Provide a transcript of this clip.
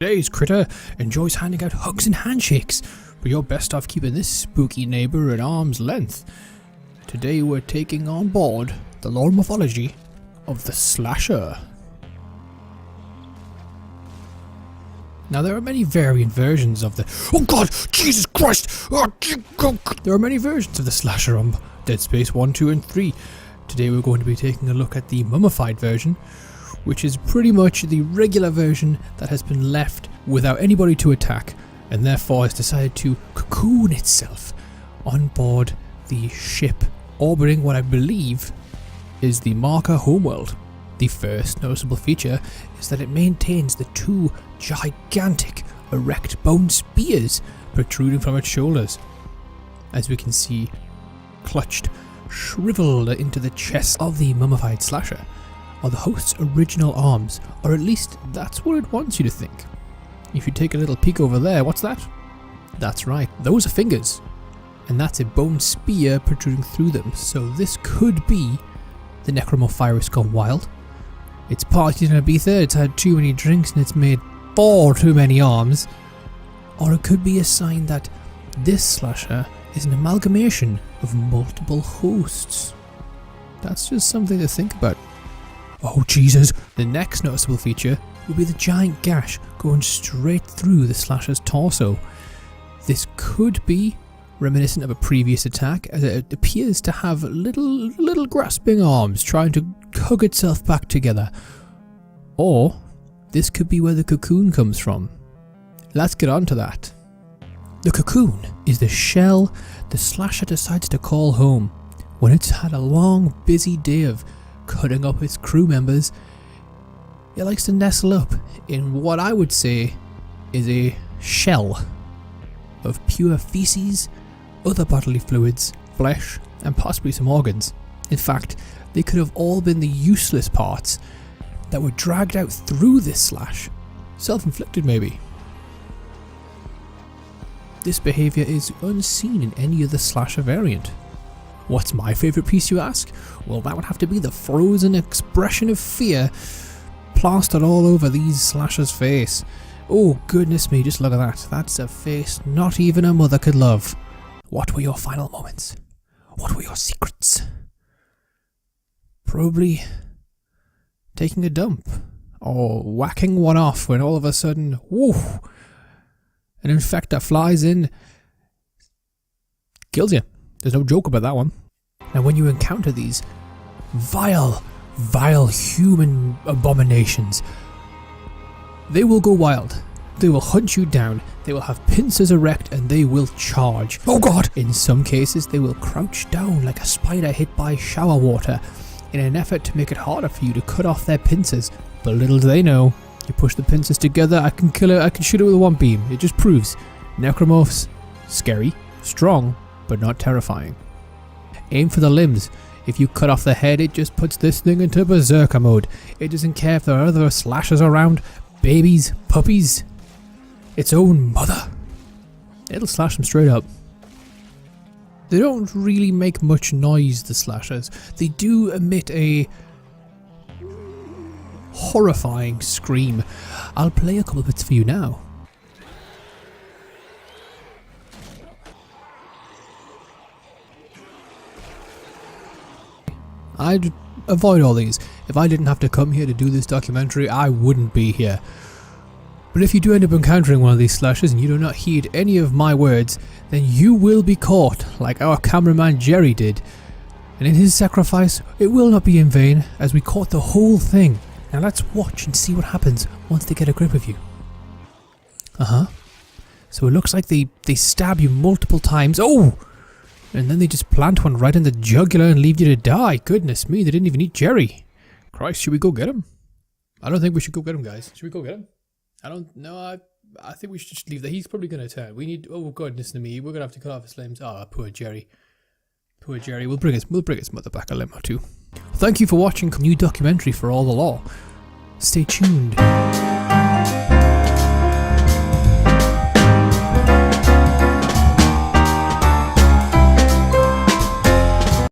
Today's critter enjoys handing out hugs and handshakes, but you're best off keeping this spooky neighbour at arm's length. Today we're taking on board the lore mythology of the slasher. Now there are many variant versions of the— oh god! Jesus Christ! There are many versions of the slasher on Deadspace 1, 2 and 3. Today we're going to be taking a look at the mummified version, which is pretty much the regular version that has been left without anybody to attack, and therefore has decided to cocoon itself on board the ship orbiting what I believe is the marker homeworld. The first noticeable feature is that it maintains the two gigantic erect bone spears protruding from its shoulders, as we can see clutched, shriveled into the chest of the mummified slasher are the host's original arms, or at least that's what it wants you to think. If you take a little peek over there, what's that? That's right, those are fingers, and that's a bone spear protruding through them, so this could be the Necromophirus gone wild. It's partied in Ibiza, it's had too many drinks, and it's made far too many arms. Or it could be a sign that this slasher is an amalgamation of multiple hosts. That's just something to think about. Oh Jesus! The next noticeable feature will be the giant gash going straight through the slasher's torso. This could be reminiscent of a previous attack, as it appears to have little grasping arms trying to hug itself back together. Or this could be where the cocoon comes from. Let's get on to that. The cocoon is the shell the slasher decides to call home when it's had a long, busy day of cutting up its crew members. It likes to nestle up in what I would say is a shell of pure feces, other bodily fluids, flesh, and possibly some organs. In fact, they could have all been the useless parts that were dragged out through this slash. Self-inflicted maybe. This behaviour is unseen in any other slasher variant. What's my favourite piece, you ask? Well, that would have to be the frozen expression of fear plastered all over these slashers' face. Oh goodness me, just look at that. That's a face not even a mother could love. What were your final moments? What were your secrets? Probably taking a dump, or whacking one off when all of a sudden, whoo, an infector flies in, kills you. There's no joke about that one. Now when you encounter these vile human abominations, they will go wild. They will hunt you down, they will have pincers erect, and they will charge. Oh god! In some cases they will crouch down like a spider hit by shower water in an effort to make it harder for you to cut off their pincers. But little do they know, you push the pincers together, I can kill it, I can shoot it with a one beam. It just proves necromorphs, scary, strong, but not terrifying. Aim for the limbs. If you cut off the head, it just puts this thing into berserker mode. It doesn't care if there are other slashers around, babies, puppies, its own mother. It'll slash them straight up. They don't really make much noise, the slashers. They do emit a horrifying scream. I'll play a couple bits for you now. I'd avoid all these. If I didn't have to come here to do this documentary, I wouldn't be here. But if you do end up encountering one of these slashers and you do not heed any of my words, then you will be caught, like our cameraman Jerry did. And in his sacrifice, it will not be in vain, as we caught the whole thing. Now let's watch and see what happens once they get a grip of you. So it looks like they stab you multiple times. Oh! And then they just plant one right in the jugular and leave you to die. Goodness me, they didn't even eat Jerry. Christ, should we go get him? I don't think we should go get him, guys. Should we go get him? I don't know. I think we should just leave that. He's probably going to turn. We need... oh, goodness me. We're going to have to cut off his limbs. Oh, poor Jerry. Poor Jerry. We'll bring his mother back a limb or two. Thank you for watching a new documentary for all the law. Stay tuned.